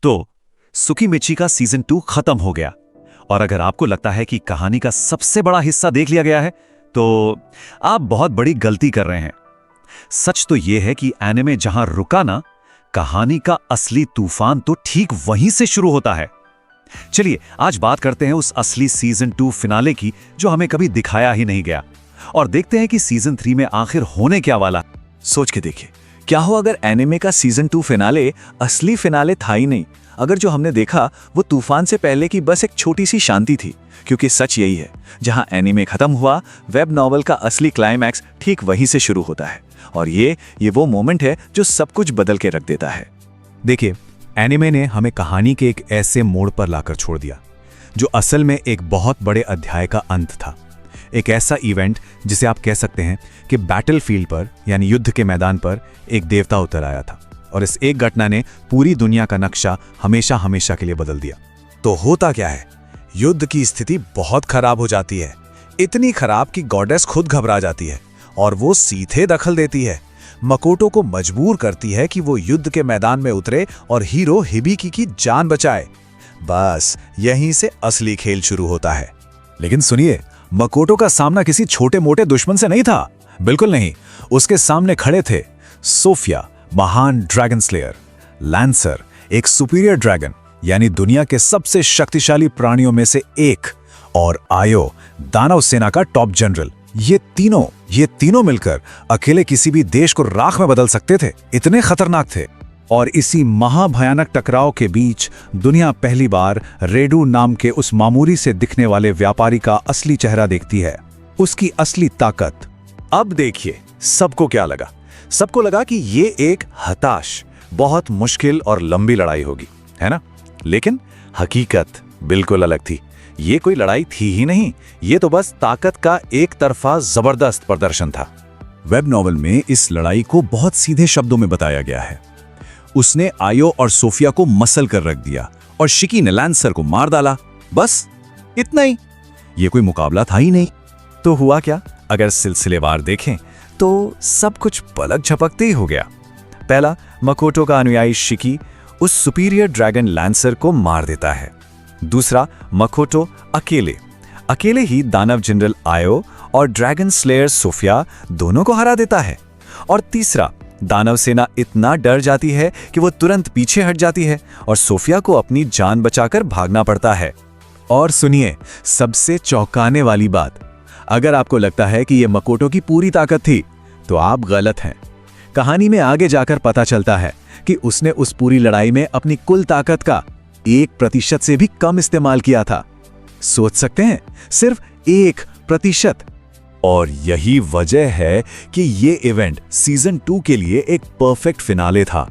तो सुकीमिची का सीजन 2 खत्म हो गया और अगर आपको लगता है कि कहानी का सबसे बड़ा हिस्सा देख लिया गया है तो आप बहुत बड़ी गलती कर रहे हैं। सच तो यह है कि एनिमे जहां रुका ना, कहानी का असली तूफान तो ठीक वहीं से शुरू होता है। चलिए आज बात करते हैं उस असली सीजन 2 फिनाले की जो हमें कभी दिखाया ही नहीं गया, और देखते हैं कि सीजन 3 में आखिर होने क्या वाला। सोच के देखिए, क्या हो अगर एनिमे का सीजन 2 फिनाले असली फिनाले था ही नहीं, अगर जो हमने देखा वो तूफान से पहले की बस एक छोटी सी शांति थी। क्योंकि सच यही है, जहां एनिमे खत्म हुआ, वेब नॉवल का असली क्लाइमैक्स ठीक वहीं से शुरू होता है। और ये वो मोमेंट है जो सब कुछ बदल के रख देता है। देखिए, एनिमे ने हमें कहानी के एक ऐसे मोड़ पर लाकर छोड़ दिया जो असल में एक बहुत बड़े अध्याय का अंत था। एक ऐसा इवेंट जिसे आप कह सकते हैं कि बैटलफील्ड पर यानी युद्ध के मैदान पर एक देवता उतर आया था, और इस एक घटना ने पूरी दुनिया का नक्शा हमेशा हमेशा के लिए बदल दिया। तो होता क्या है, युद्ध की स्थिति बहुत खराब हो जाती है, इतनी खराब कि गॉडेस खुद घबरा जाती है और वो सीधे दखल देती है। मकोटो को मजबूर करती है कि वो युद्ध के मैदान में उतरे और हीरो हिबिकी की जान बचाए। बस यहीं से असली खेल शुरू होता है। लेकिन सुनिए, मकोटो का सामना किसी छोटे मोटे दुश्मन से नहीं था, बिल्कुल नहीं। उसके सामने खड़े थे सोफिया, महान ड्रैगन स्लेयर, लैंसर, एक सुपीरियर ड्रैगन यानी दुनिया के सबसे शक्तिशाली प्राणियों में से एक, और आयो, दानव सेना का टॉप जनरल। ये तीनों मिलकर अकेले किसी भी देश को राख में बदल सकते थे, इतने खतरनाक थे। और इसी महाभयानक टकराव के बीच दुनिया पहली बार रेडू नाम के उस मामूली से दिखने वाले व्यापारी का असली चेहरा देखती है, उसकी असली ताकत। अब देखिए सबको क्या लगा। सबको लगा कि ये एक हताश, बहुत मुश्किल और लंबी लड़ाई होगी, है ना? लेकिन हकीकत बिल्कुल अलग थी। ये कोई लड़ाई थी ही नहीं, ये तो बस ताकत का एक तरफा जबरदस्त प्रदर्शन था। वेब नॉवल में इस लड़ाई को बहुत सीधे शब्दों में बताया गया है। उसने आयो और सोफिया को मसल कर रख दिया और शिकी ने लैंसर को मार डाला, बस इतना ही। ये कोई मुकाबला था ही नहीं। तो हुआ क्या? अगर सिलसिलेवार देखें तो सब कुछ पलक झपकते ही हो गया। पहला, मकोटो का अनुयायी शिकी उस सुपीरियर ड्रैगन लैंसर को मार देता है। दूसरा, मकोटो अकेले ही दानव जनरल आयो और ड्रैगन स्लेयर सोफिया दोनों को हरा देता है। और तीसरा, दानव सेना इतना डर जाती है कि वो तुरंत पीछे हट जाती है और सोफिया को अपनी जान बचाकर भागना पड़ता है। और सुनिए सबसे चौंकाने वाली बात, अगर आपको लगता है कि यह मकोटो की पूरी ताकत थी तो आप गलत हैं। कहानी में आगे जाकर पता चलता है कि उसने उस पूरी लड़ाई में अपनी कुल ताकत का 1% से भी कम इस्तेमाल किया था। सोच सकते हैं, सिर्फ 1%। और यही वजह है कि ये इवेंट सीजन 2 के लिए एक परफेक्ट फिनाले था,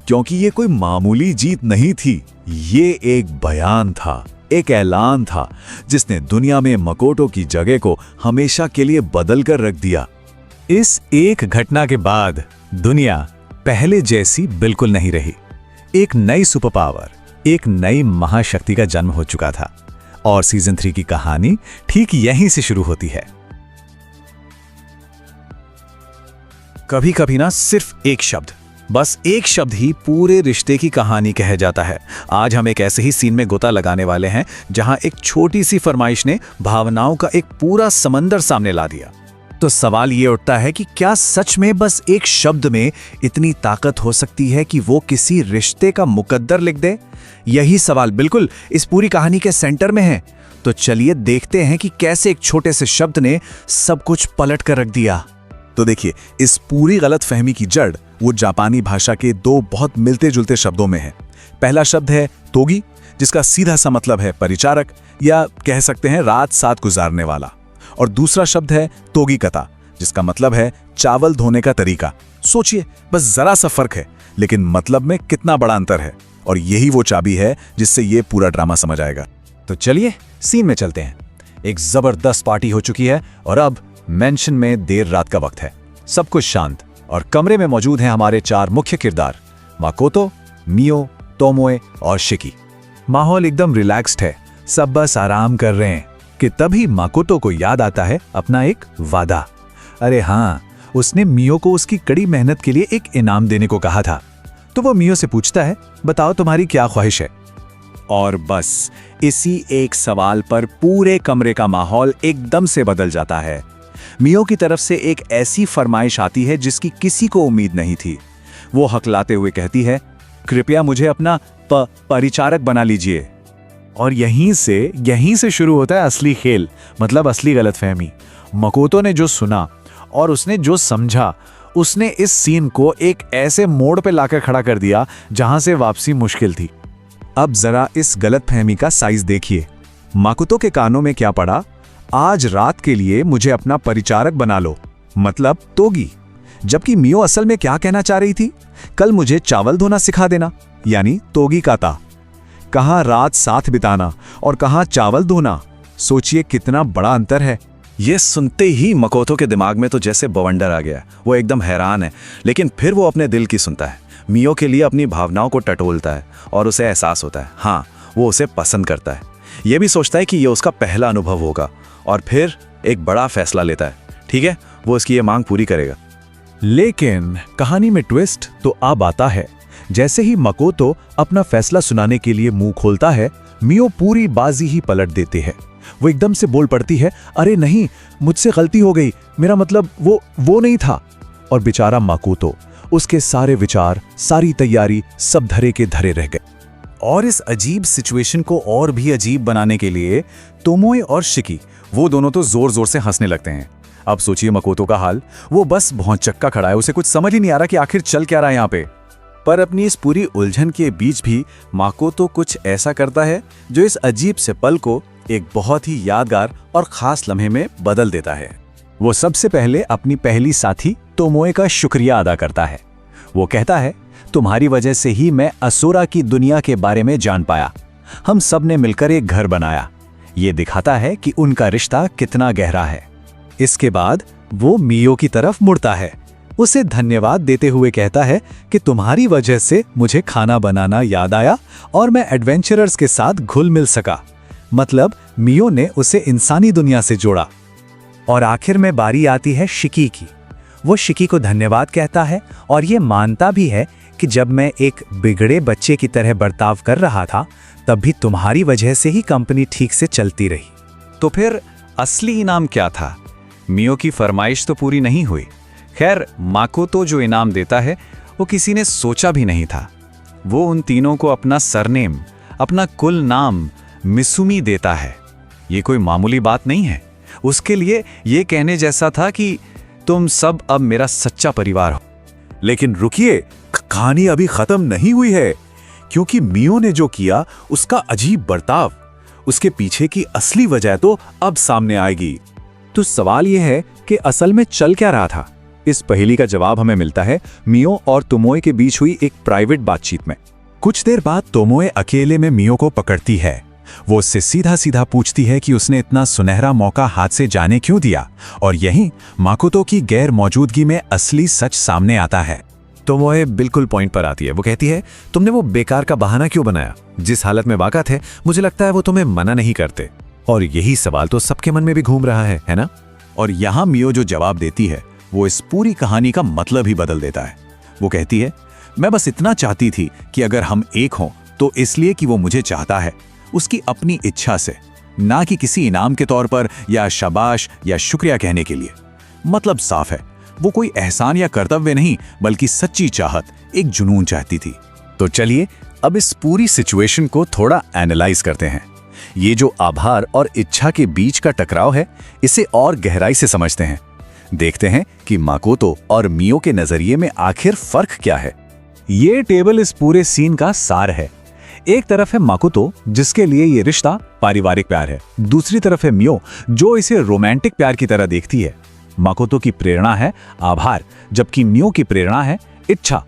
क्योंकि ये कोई मामूली जीत नहीं थी। ये एक बयान था, एक ऐलान था जिसने दुनिया में मकोटो की जगह को हमेशा के लिए बदल कर रख दिया। इस एक घटना के बाद दुनिया पहले जैसी बिल्कुल नहीं रही। एक नई सुपर पावर, एक नई महाशक्ति का जन्म हो चुका था, और सीजन 3 की कहानी ठीक यहीं से शुरू होती है। कभी कभी ना सिर्फ एक शब्द, बस एक शब्द ही पूरे रिश्ते की कहानी कह जाता है। आज हम एक ऐसे ही सीन में गोता लगाने वाले हैं जहां एक छोटी सी फरमाइश ने भावनाओं का एक पूरा समंदर सामने ला दिया। तो सवाल ये उठता है कि क्या सच में बस एक शब्द में इतनी ताकत हो सकती है कि वो किसी रिश्ते का मुकद्दर लिख दे? यही सवाल बिल्कुल इस पूरी कहानी के सेंटर में है। तो चलिए देखते हैं कि कैसे एक छोटे से शब्द ने सब कुछ पलट कर रख दिया। तो देखिए, इस पूरी गलतफहमी की जड़ वो जापानी भाषा के 2 बहुत मिलते जुलते शब्दों में है। पहला शब्द है तोगी, जिसका सीधा सा मतलब है परिचारक, या कह सकते हैं रात साथ गुजारने वाला। और दूसरा शब्द है तोगी कता, जिसका मतलब है चावल धोने का तरीका। सोचिए, बस जरा सा फर्क है, लेकिन मतलब में कितना बड़ा अंतर है। और यही वो चाबी है जिससे ये पूरा ड्रामा समझ आएगा। तो चलिए सीन में चलते हैं। एक जबरदस्त पार्टी हो चुकी है और अब मेंशन में देर रात का वक्त है। सब कुछ शांत और कमरे में मौजूद हैं हमारे 4 मुख्य किरदार, माकोतो, मियो, तोमोए और शिकी। माहौल एकदम रिलैक्स्ड है, सब बस आराम कर रहे हैं कि तभी माकोतो को याद आता है अपना एक वादा। अरे हाँ, उसने मियो को उसकी कड़ी मेहनत के लिए एक इनाम देने को कहा था। तो वो मियो से पूछता है, बताओ तुम्हारी क्या ख्वाहिश है। और बस इसी एक सवाल पर पूरे कमरे का माहौल एकदम से बदल जाता है। मियो की तरफ से एक ऐसी फरमाइश आती है जिसकी किसी को उम्मीद नहीं थी। वो हकलाते हुए कहती है, कृपया मुझे अपना परिचारक बना लीजिए। और यहीं से शुरू होता है असली खेल, मतलब असली गलतफहमी। मकोतो ने जो सुना और उसने जो समझा, उसने इस सीन को एक ऐसे मोड़ पे लाकर खड़ा कर दिया जहां से वापसी मुश्किल थी। अब जरा इस गलतफहमी का साइज देखिए। माकोतो के कानों में क्या पड़ा? आज रात के लिए मुझे अपना परिचारक बना लो, मतलब तोगी। जबकि मियो असल में क्या कहना चाह रही थी? कल मुझे चावल धोना सिखा देना, यानी तोगी काता। कहाँ रात साथ बिताना और कहाँ चावल धोना। सोचिए कितना बड़ा अंतर है। ये सुनते ही मकोतो के दिमाग में तो जैसे बवंडर आ गया। वो एकदम हैरान है, लेकिन फिर वो अपने दिल की सुनता है। मियो के लिए अपनी भावनाओं को टटोलता है और उसे एहसास होता है, हाँ, वो उसे पसंद करता है। ये भी सोचता है कि ये उसका पहला अनुभव होगा और फिर एक बड़ा फैसला लेता है। ठीक है, वो उसकी ये मांग पूरी करेगा। लेकिन कहानी में ट्विस्ट तो अब आता है। जैसे ही मकोतो अपना फैसला सुनाने के लिए मुंह खोलता है, मियो पूरी बाजी ही पलट देते हैं। वो एकदम से बोल पड़ती है, अरे नहीं, मुझसे गलती हो गई, मेरा मतलब वो नहीं था। और बेचारा मकोतो, उसके सारे विचार, सारी तैयारी सब धरे के धरे रह गए। और इस अजीब सिचुएशन को और भी अजीब बनाने के लिए तोमोए और शिकी, वो दोनों तो जोर जोर से हंसने लगते हैं। अब सोचिए मकोतो का हाल, वो बस भौंचक्का खड़ा है, उसे कुछ समझ ही नहीं आ रहा कि आखिर चल क्या रहा है यहाँ पे। पर अपनी इस पूरी उलझन के बीच भी मकोतो कुछ ऐसा करता है जो इस अजीब से पल को एक बहुत ही यादगार और खास लम्हे में बदल देता है। वो सबसे पहले अपनी पहली साथी तोमोए का शुक्रिया अदा करता है। वो कहता है, तुम्हारी वजह से ही मैं असुरा की दुनिया के बारे में जान पाया। हम सब ने मिलकर एक घर बनाया। ये दिखाता है कि उनका रिश्ता कितना गहरा है। इसके बाद वो मियो की तरफ मुड़ता है, उसे धन्यवाद देते हुए कहता है कि तुम्हारी वजह से मुझे खाना बनाना याद आया और मैं एडवेंचरर्स के साथ घुल मिल सका। मतलब मियो ने उसे इंसानी दुनिया से जोड़ा। और आखिर में बारी आती है शिकी की। वो शिकी को धन्यवाद कहता है और ये मानता भी है कि जब मैं एक बिगड़े बच्चे की तरह बर्ताव कर रहा था, तब भी तुम्हारी वजह से ही कंपनी ठीक से चलती रही। तो फिर असली इनाम क्या था? मियो की फरमाइश तो पूरी नहीं हुई। खैर, मकोतो जो इनाम देता है वो किसी ने सोचा भी नहीं था। वो उन तीनों को अपना सरनेम, अपना कुल नाम मिसुमी देता है। ये कोई मामूली बात नहीं है। उसके लिए ये कहने जैसा था कि तुम सब अब मेरा सच्चा परिवार हो। लेकिन रुकिए, कहानी अभी खत्म नहीं हुई है, क्योंकि मियो ने जो किया उसका अजीब बर्ताव, उसके पीछे की असली वजह तो अब सामने आएगी। तो सवाल यह है कि असल में चल क्या रहा था? इस पहेली का जवाब हमें मिलता है मियो और तोमोए के बीच हुई एक प्राइवेट बातचीत में। कुछ देर बाद तोमोए अकेले में मियो को पकड़ती है। वो उससे सीधा सीधा पूछती है कि उसने इतना सुनहरा मौका हाथ से जाने क्यों दिया, और यहीं मकोतो की गैर मौजूदगी में असली सच सामने आता है। तोमोए बिल्कुल पॉइंट पर आती है। वो कहती है, तुमने वो बेकार का बहाना क्यों बनाया? जिस हालत में वाक़ा थे, मुझे लगता है वो तुम्हें मना नहीं करते। और यही सवाल तो सबके मन में भी घूम रहा है ना? और यहाँ मियो जो जवाब देती है वो इस पूरी कहानी का मतलब ही बदल देता है। वो कहती है, मैं बस इतना चाहती थी कि अगर हम एक हों तो इसलिए कि वो मुझे चाहता है, उसकी अपनी इच्छा से, ना कि किसी इनाम के तौर पर या शाबाश या शुक्रिया कहने के लिए। मतलब साफ है, वो कोई एहसान या कर्तव्य नहीं बल्कि सच्ची चाहत, एक जुनून चाहती थी। तो चलिए अब इस पूरी सिचुएशन को थोड़ा एनालाइज करते हैं। ये जो आभार और इच्छा के बीच का टकराव है, इसे और गहराई से समझते हैं। देखते हैं कि मकोतो और मियो के नजरिए में आखिर फर्क क्या है। ये टेबल इस पूरे सीन का सार है। एक तरफ है मकोतो, जिसके लिए ये रिश्ता पारिवारिक प्यार है। दूसरी तरफ है मियो, जो इसे रोमांटिक प्यार की तरह देखती है। मकोतो की प्रेरणा है आभार, जबकि मियो की प्रेरणा है इच्छा।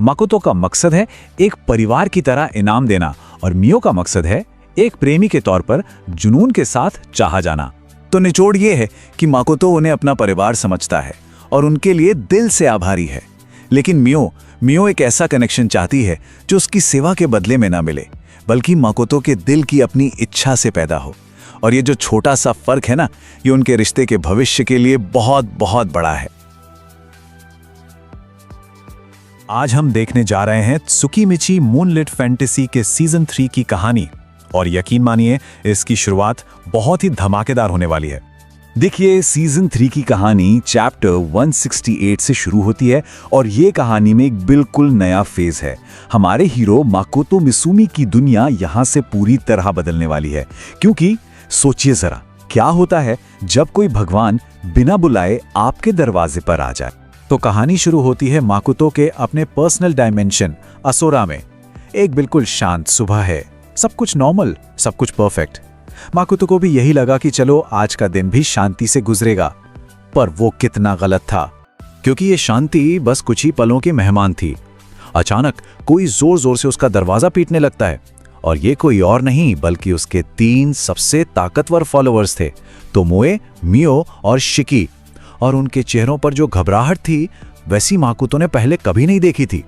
मकोतो का मकसद है एक परिवार की तरह इनाम देना, और मियो का मकसद है एक प्रेमी के तौर पर जुनून के साथ चाहा जाना। तो निचोड़ ये है कि मकोतो उन्हें अपना परिवार समझता है और उनके लिए दिल से आभारी है। लेकिन मियो एक ऐसा कनेक्शन चाहती है जो उसकी सेवा के बदले में ना मिले, बल्कि मकोतो के दिल की अपनी इच्छा से पैदा हो। और ये जो छोटा सा फर्क है ना, ये उनके रिश्ते के भविष्य के लिए बहुत बहुत बड़ा है। आज हम देखने जा रहे हैं त्सुकिमिची मूनलिट फैंटेसी के सीजन 3 की कहानी। और यकीन मानिए इसकी शुरुआत बहुत ही धमाकेदार होने वाली है। देखिए, सीजन 3 की कहानी चैप्टर 168 से शुरू होती है और ये कहानी में एक बिल्कुल नया फेज है। हमारे हीरो माकोतो मिसुमी की दुनिया यहाँ से पूरी तरह बदलने वाली है। क्योंकि सोचिए जरा, क्या होता है जब कोई भगवान बिना बुलाए आपके दरवाजे पर आ जाए। तो कहानी शुरू होती है माकोतो के अपने पर्सनल डायमेंशन असोरा में। एक बिल्कुल शांत सुबह है, सब कुछ नॉर्मल, सब कुछ परफेक्ट। माकोतो को भी यही लगा कि चलो आज का दिन भी शांति से गुजरेगा, पर वो कितना गलत था, क्योंकि ये शांति बस कुछ ही पलों की मेहमान थी। अचानक कोई जोर जोर से उसका दरवाजा पीटने लगता है, और ये कोई और नहीं बल्कि उसके 3 सबसे ताकतवर फॉलोअर्स थे, तोमोए, मियो और शिकी। और उनके चेहरों पर जो घबराहट थी वैसी माकोतो ने पहले कभी नहीं देखी थी।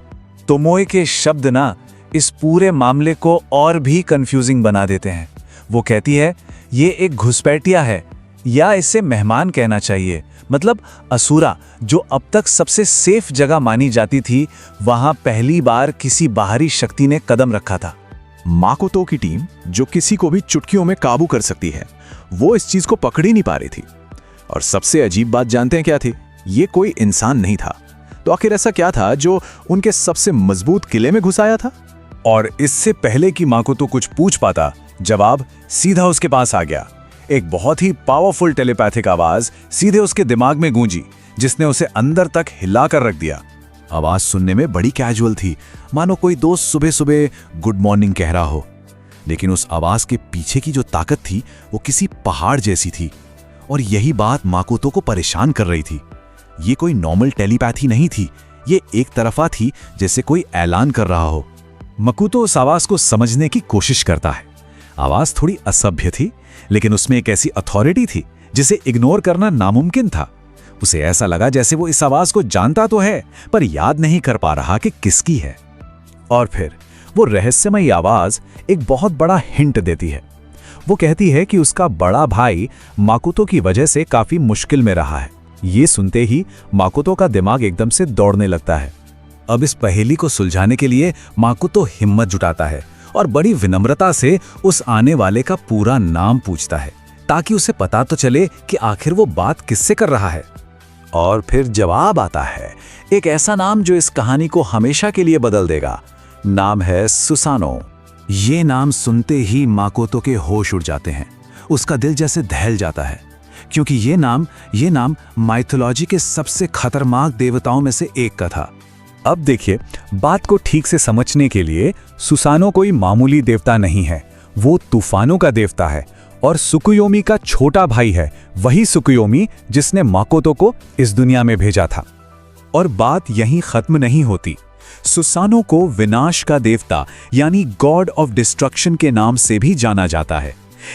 तोमोए के शब्द ना इस पूरे मामले को और भी कंफ्यूजिंग बना देते हैं। वो कहती है ये एक घुसपैठिया है, या इसे मेहमान कहना चाहिए। मतलब असुरा, जो अब तक सबसे सेफ जगह मानी जाती थी, वहां पहली बार किसी बाहरी शक्ति ने कदम रखा था। माकोतो की टीम, जो किसी को भी चुटकियों में काबू कर सकती है, वो इस चीज को पकड़ ही नहीं पा रही थी। और सबसे अजीब बात जानते हैं क्या थी? ये कोई इंसान नहीं था। तो आखिर ऐसा क्या था जो उनके सबसे मजबूत किले में घुस आया था? और इससे पहले कि माकोतो कुछ पूछ पाता, जवाब सीधा उसके पास आ गया। एक बहुत ही पावरफुल टेलीपैथिक आवाज सीधे उसके दिमाग में गूंजी, जिसने उसे अंदर तक हिला कर रख दिया। आवाज सुनने में बड़ी कैजुअल थी, मानो कोई दोस्त सुबह सुबह गुड मॉर्निंग कह रहा हो। लेकिन उस आवाज के पीछे की जो ताकत थी वो किसी पहाड़ जैसी थी। और यही बात माकोतो को परेशान कर रही थी। ये कोई नॉर्मल टेलीपैथी नहीं थी, ये एक तरफा थी, जैसे कोई ऐलान कर रहा हो। माकोतो उस आवाज को समझने की कोशिश करता है। आवाज थोड़ी असभ्य थी, लेकिन उसमें एक ऐसी अथॉरिटी थी जिसे इग्नोर करना नामुमकिन था। उसे ऐसा लगा जैसे वो इस आवाज को जानता तो है, पर याद नहीं कर पा रहा कि किसकी है। और फिर वो रहस्यमयी आवाज एक बहुत बड़ा हिंट देती है। वो कहती है कि उसका बड़ा भाई माकोतो की वजह से काफी मुश्किल में रहा है। ये सुनते ही माकोतो का दिमाग एकदम से दौड़ने लगता है। अब इस पहेली को सुलझाने के लिए माकोतो हिम्मत जुटाता है और बड़ी विनम्रता से उस आने वाले का पूरा नाम पूछता है, ताकि उसे पता तो चले कि आखिर वो बात किससे कर रहा है। और फिर जवाब आता है, एक ऐसा नाम जो इस कहानी को हमेशा के लिए बदल देगा। नाम है सुसानो। ये नाम सुनते ही माकोतो के होश उड़ जाते हैं। उसका दिल जैसे दहल जाता है, क्योंकि ये नाम माइथोलॉजी के सबसे खतरनाक देवताओं में से एक का था। अब देखिए, बात को ठीक से समझने के लिए सुसानो कोई मामूली देवता नहीं है। वो तूफानों का देवता है और सुकुयोमी का छोटा भाई है। वही सुकुयोमी जिसने माकोतो को इस दुनिया में भेजा था। और बात यहीं खत्म नहीं होती। सुसानो को विनाश का देवता यानी गॉड ऑफ डिस्ट्रक्शन के नाम से भी जाना जाता है।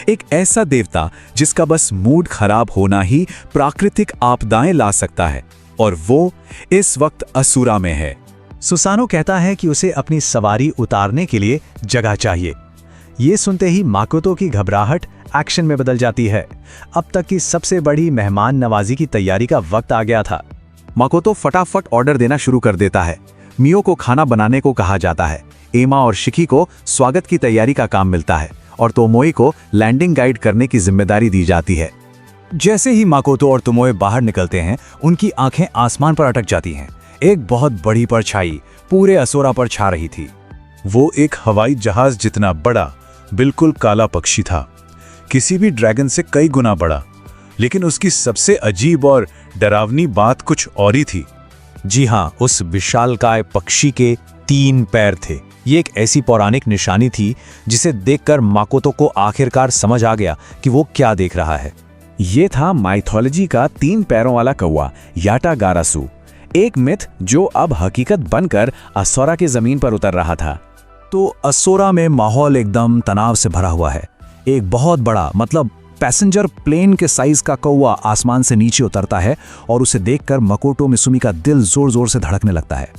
एक ऐसा देवता जिसका बस मूड खराब होना ही प्राकृतिक आपदाएं ला सकता है, और वो इस वक्त असुरा में है। सुसानो कहता है कि उसे अपनी सवारी उतारने के लिए जगह चाहिए। ये सुनते ही माकोतो की घबराहट एक्शन में बदल जाती है। अब तक की सबसे बड़ी मेहमान नवाजी की तैयारी का वक्त आ गया था। माकोतो फटाफट ऑर्डर देना शुरू कर देता है। मियो को खाना बनाने को कहा जाता है, एमा और शिकी को स्वागत की तैयारी का काम मिलता है, और तोमोए को लैंडिंग गाइड करने की जिम्मेदारी दी जाती है। जैसे ही माकोतो और तोमोए बाहर निकलते हैं, उनकी आंखें आसमान पर अटक जाती हैं। एक बहुत बड़ी परछाई पूरे असोरा पर छा रही थी। वो एक हवाई जहाज जितना बड़ा, बिल्कुल काला पक्षी था, किसी भी ड्रैगन से कई गुना बड़ा। लेकिन उसकी सबसे अजीब और डरावनी बात कुछ और ही थी। जी हाँ, उस विशालकाय पक्षी के 3 पैर थे। ये एक ऐसी पौराणिक निशानी थी जिसे देखकर माकोतो को आखिरकार समझ आ गया कि वो क्या देख रहा है। ये था माइथोलॉजी का 3 पैरों वाला कौवा याटागारासु, एक मिथ जो अब हकीकत बनकर असोरा की जमीन पर उतर रहा था। तो असोरा में माहौल एकदम तनाव से भरा हुआ है। एक बहुत बड़ा, मतलब पैसेंजर प्लेन के साइज का कौवा आसमान से नीचे उतरता है, और उसे देखकर माकोतो मिसुमी का दिल जोर जोर से धड़कने लगता है।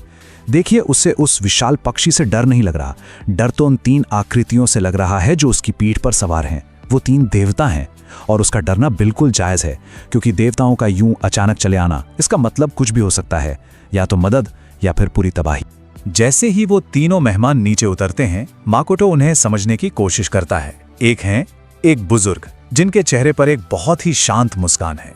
देखिए, उसे उस विशाल पक्षी से डर नहीं लग रहा। डर तो उन 3 आकृतियों से लग रहा है जो उसकी पीठ पर सवार हैं। वो 3 देवता हैं, और उसका डरना बिल्कुल जायज है, क्योंकि देवताओं का यूं अचानक चले आना, इसका मतलब कुछ भी हो सकता है, या तो मदद या फिर पूरी तबाही। जैसे ही वो तीनों मेहमान नीचे उतरते हैं, माकोटो उन्हें समझने की कोशिश करता है। एक हैं एक बुजुर्ग जिनके चेहरे पर एक बहुत ही शांत मुस्कान है।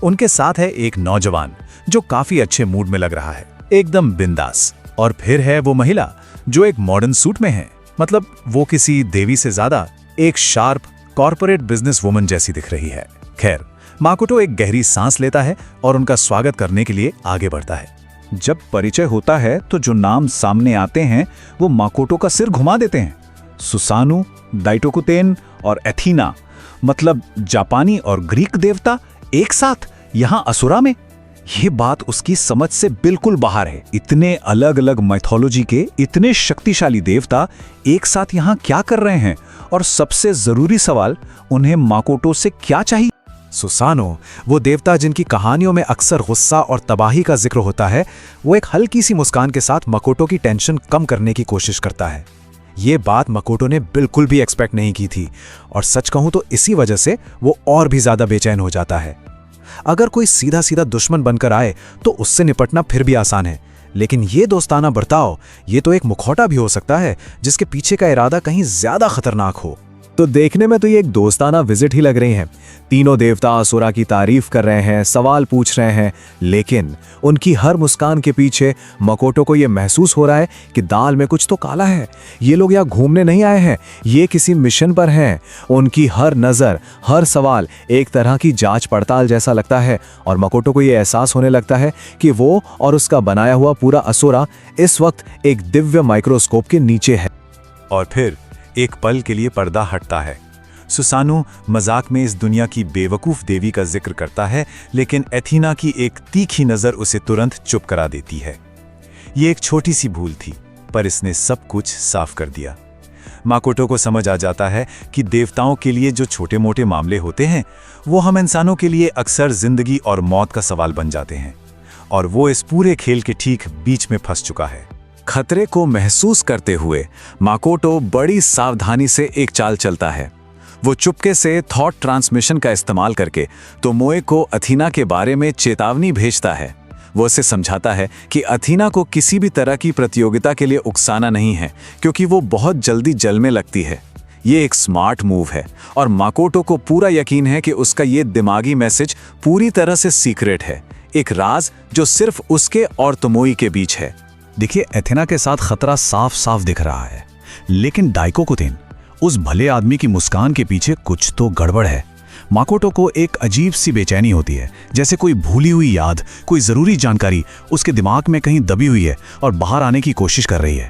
उनके साथ है एक नौजवान जो काफी अच्छे मूड में लग रहा है, एकदम बिंदास। और फिर है वो महिला जो एक मॉडर्न सूट में है, मतलब वो किसी देवी से ज्यादा एक शार्प कॉर्पोरेट बिजनेस वुमन जैसी दिख रही है। खैर, माकोटो एक गहरी सांस लेता है और उनका स्वागत करने के लिए आगे बढ़ता है। जब परिचय होता है तो जो नाम सामने आते हैं वो माकोटो का सिर घुमा देते हैं। सुसानु, दाइटोकुतेन और एथीना, मतलब जापानी और ग्रीक देवता एक साथ यहाँ असुरा में। ये बात उसकी समझ से बिल्कुल बाहर है। इतने अलग अलग मैथोलॉजी के इतने शक्तिशाली देवता एक साथ यहाँ क्या कर रहे हैं? और सबसे जरूरी सवाल, उन्हें माकोटो से क्या चाहिए? सुसानो, वो देवता जिनकी कहानियों में अक्सर गुस्सा और तबाही का जिक्र होता है, वो एक हल्की सी मुस्कान के साथ माकोटो की टेंशन कम करने की कोशिश करता है। ये बात माकोटो ने बिल्कुल भी एक्सपेक्ट नहीं की थी, और सच कहूं तो इसी वजह से वो और भी ज्यादा बेचैन हो जाता है। अगर कोई सीधा सीधा दुश्मन बनकर आए तो उससे निपटना फिर भी आसान है, लेकिन ये दोस्ताना बर्ताव, ये तो एक मुखौटा भी हो सकता है जिसके पीछे का इरादा कहीं ज्यादा खतरनाक हो। तो देखने में तो ये एक दोस्ताना विजिट ही लग रही है। तीनों देवता असुरा की तारीफ कर रहे हैं, सवाल पूछ रहे हैं, लेकिन उनकी हर मुस्कान के पीछे माकोटो को ये महसूस हो रहा है कि दाल में कुछ तो काला है। ये लोग यहाँ घूमने नहीं आए हैं, ये किसी मिशन पर हैं। उनकी हर नज़र, हर सवाल एक तरह की जांच पड़ताल जैसा लगता है, और माकोटो को ये एहसास होने लगता है कि वो और उसका बनाया हुआ पूरा असुरा इस वक्त एक दिव्य माइक्रोस्कोप के नीचे है। और फिर एक पल के लिए पर्दा हटता है। सुसानु मजाक में इस दुनिया की बेवकूफ देवी का जिक्र करता है, लेकिन एथीना की एक तीखी नजर उसे तुरंत चुप करा देती है। ये एक छोटी सी भूल थी, पर इसने सब कुछ साफ कर दिया। माकोटो को समझ आ जाता है कि देवताओं के लिए जो छोटे मोटे मामले होते हैं, वो हम इंसानों के लिए अक्सर जिंदगी और मौत का सवाल बन जाते हैं, और वो इस पूरे खेल के ठीक बीच में फंस चुका है। खतरे को महसूस करते हुए माकोटो बड़ी सावधानी से एक चाल चलता है। वो चुपके से थॉट ट्रांसमिशन का इस्तेमाल करके तोमोए को अथीना के बारे में चेतावनी भेजता है। वो उसे समझाता है कि अथीना को किसी भी तरह की प्रतियोगिता के लिए उकसाना नहीं है, क्योंकि वो बहुत जल्दी जल में लगती है। ये एक स्मार्ट मूव है, और माकोटो को पूरा यकीन है कि उसका ये दिमागी मैसेज पूरी तरह से सीक्रेट है, एक राज जो सिर्फ उसके और तोमोई के बीच है। देखिए, एथेना के साथ खतरा साफ साफ दिख रहा है, लेकिन दाइकोकुतेन, उस भले आदमी की मुस्कान के पीछे कुछ तो गड़बड़ है। माकोटो को एक अजीब सी बेचैनी होती है, जैसे कोई भूली हुई याद, कोई जरूरी जानकारी उसके दिमाग में कहीं दबी हुई है और बाहर आने की कोशिश कर रही है।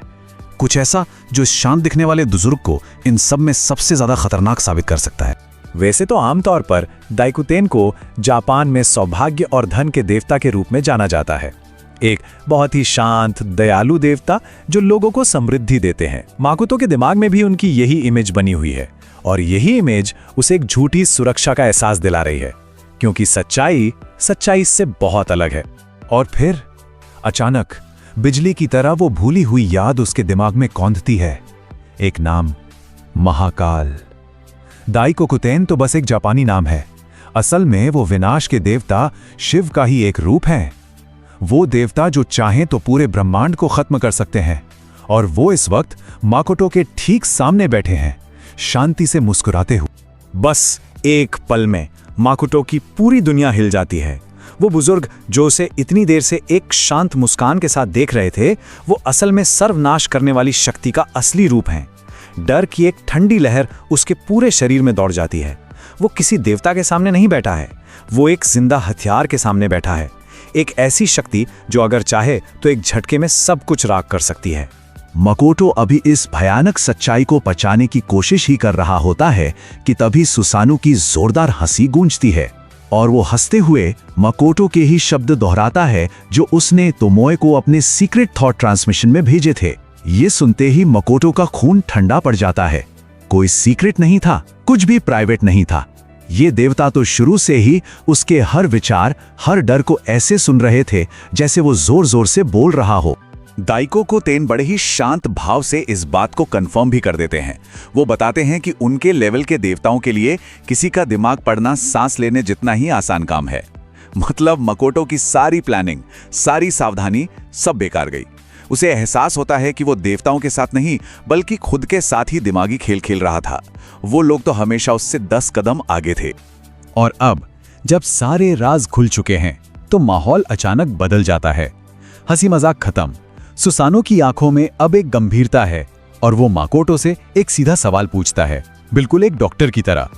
कुछ ऐसा जो इस शांत दिखने वाले बुजुर्ग को इन सब में सबसे ज्यादा खतरनाक साबित कर सकता है। वैसे तो आमतौर पर दाइकुतेन को जापान में सौभाग्य और धन के देवता के रूप में जाना जाता है, एक बहुत ही शांत दयालु देवता जो लोगों को समृद्धि देते हैं। माकोटो के दिमाग में भी उनकी यही इमेज बनी हुई है, और यही इमेज उसे एक झूठी सुरक्षा का एहसास दिला रही है, क्योंकि सच्चाई इससे बहुत अलग है। और फिर अचानक बिजली की तरह वो भूली हुई याद उसके दिमाग में कौंधती है, एक नाम, महाकाल। दाइकोकुतेन तो बस एक जापानी नाम है, असल में वो विनाश के देवता शिव का ही एक रूप है। वो देवता जो चाहें तो पूरे ब्रह्मांड को खत्म कर सकते हैं, और वो इस वक्त माकोटो के ठीक सामने बैठे हैं, शांति से मुस्कुराते हुए। बस एक पल में माकोटो की पूरी दुनिया हिल जाती है। वो बुजुर्ग जो उसे इतनी देर से एक शांत मुस्कान के साथ देख रहे थे, वो असल में सर्वनाश करने वाली शक्ति का असली रूप हैं। डर की एक ठंडी लहर उसके पूरे शरीर में दौड़ जाती है। वो किसी देवता के सामने नहीं बैठा है, वो एक जिंदा हथियार के सामने बैठा है, एक ऐसी शक्ति जो अगर चाहे तो एक झटके में सब कुछ राख कर सकती है। माकोटो अभी इस भयानक सच्चाई को पचाने की कोशिश ही कर रहा होता है कि तभी सुसानु की जोरदार हंसी गूंजती है, और वो हंसते हुए माकोटो के ही शब्द दोहराता है जो उसने तोमोए को अपने सीक्रेट थॉट ट्रांसमिशन में भेजे थे। ये सुनते ही माकोटो का खून ठंडा पड़ जाता है। कोई सीक्रेट नहीं था, कुछ भी प्राइवेट नहीं था। ये देवता तो शुरू से ही उसके हर विचार, हर डर को ऐसे सुन रहे थे जैसे वो जोर जोर से बोल रहा हो। दाइकोकुतेन बड़े ही शांत भाव से इस बात को कंफर्म भी कर देते हैं। वो बताते हैं कि उनके लेवल के देवताओं के लिए किसी का दिमाग पढ़ना सांस लेने जितना ही आसान काम है। मतलब माकोटो की सारी प्लानिंग, सारी सावधानी सब बेकार गई। उसे एहसास होता है कि वो देवताओं के साथ नहीं बल्कि खुद के साथ ही दिमागी खेल खेल रहा था। वो लोग तो हमेशा उससे 10 कदम आगे थे। और अब जब सारे राज खुल चुके हैं तो माहौल अचानक बदल जाता है। हंसी मजाक खत्म। सुसानो की आंखों में अब एक गंभीरता है और वो माकोटो से एक सीधा सवाल पूछता है, बिल्कुल एक डॉक्टर की तरह।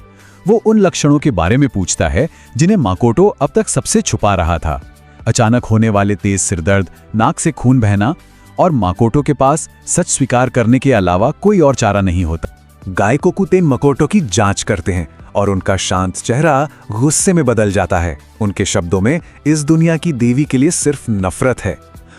वो उन लक्षणों के बारे में पूछता है जिन्हें माकोटो अब तक सबसे छुपा रहा था। अचानक होने वाले तेज सिरदर्द, नाक से खून बहना, और माकोटो के पास सच स्वीकार करने के अलावा कोई और चारा नहीं होता। गायकोकुते मकोटो की जांच करते हैं और उनका शांत चेहरा गुस्से में बदल जाता है। उनके शब्दों में इस दुनिया की देवी के लिए सिर्फ नफरत है।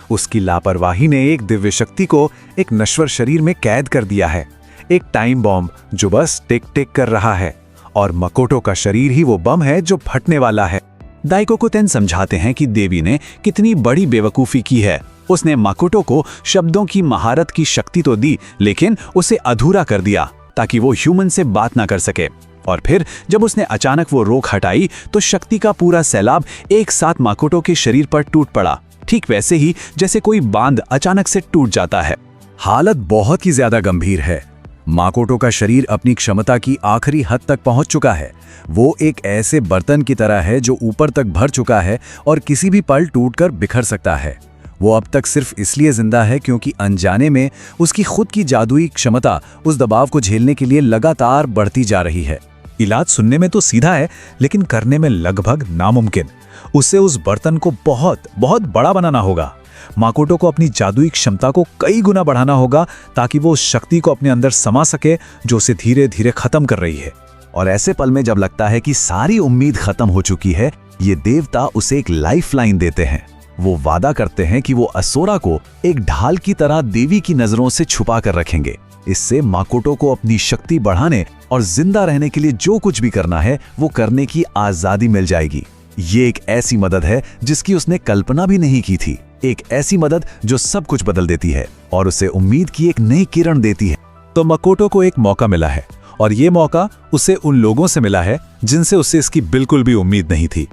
उसकी लापरवाही ने एक दिव्य शक्ति को एक नश्वर शरीर में कैद कर दिया है, एक टाइम बॉम्ब जो बस टिक टिक कर रहा है, और मकोटो का शरीर ही वो बम है जो फटने वाला है। दाइकोकुतेन समझाते हैं कि देवी ने कितनी बड़ी बेवकूफ़ी की है। उसने माकोटो को शब्दों की महारत की शक्ति तो दी, लेकिन उसे अधूरा कर दिया ताकि वो ह्यूमन से बात ना कर सके। और फिर जब उसने अचानक वो रोक हटाई तो शक्ति का पूरा सैलाब एक साथ माकोटो के शरीर पर टूट पड़ा, ठीक वैसे ही जैसे कोई बांध अचानक से टूट जाता है। हालत बहुत ही ज्यादा गंभीर है। माकोटो का शरीर अपनी क्षमता की आखिरी हद तक पहुंच चुका है। वो एक ऐसे बर्तन की तरह है जो ऊपर तक भर चुका है और किसी भी पल टूटकर बिखर सकता है। वो अब तक सिर्फ इसलिए जिंदा है क्योंकि अनजाने में उसकी खुद की जादुई क्षमता उस दबाव को झेलने के लिए लगातार बढ़ती जा रही है। इलाज सुनने में तो सीधा है, लेकिन करने में लगभग नामुमकिन। उससे उस बर्तन को बहुत बहुत बड़ा बनाना होगा। माकोटो को अपनी जादुई क्षमता को कई गुना बढ़ाना होगा ताकि वो उस शक्ति को अपने अंदर समा सके जो उसे धीरे धीरे खत्म कर रही है। और ऐसे पल में जब लगता है कि सारी उम्मीद खत्म हो चुकी है, ये देवता उसे एक लाइफलाइन देते हैं। वो वादा करते हैं कि वो असोरा को एक ढाल की तरह देवी की नजरों से छुपा कर रखेंगे। इससे माकोटो को अपनी शक्ति बढ़ाने और जिंदा रहने के लिए जो कुछ भी करना है वो करने की आजादी मिल जाएगी। ये एक ऐसी मदद है जिसकी उसने कल्पना भी नहीं की थी। एक ऐसी मदद जो सब कुछ बदल देती है और उसे उम्मीद की एक नई किरण देती है। तो माकोटो को एक मौका मिला है, और ये मौका उसे उन लोगों से मिला है जिनसे उसे इसकी बिल्कुल भी उम्मीद नहीं थी।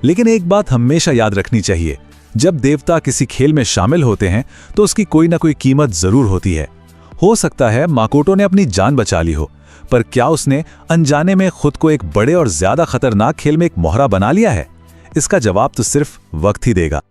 लेकिन एक बात हमेशा याद रखनी चाहिए, जब देवता किसी खेल में शामिल होते हैं तो उसकी कोई ना कोई कीमत जरूर होती है। हो सकता है माकोटो ने अपनी जान बचा ली हो, पर क्या उसने अनजाने में खुद को एक बड़े और ज्यादा खतरनाक खेल में एक मोहरा बना लिया है? इसका जवाब तो सिर्फ वक्त ही देगा।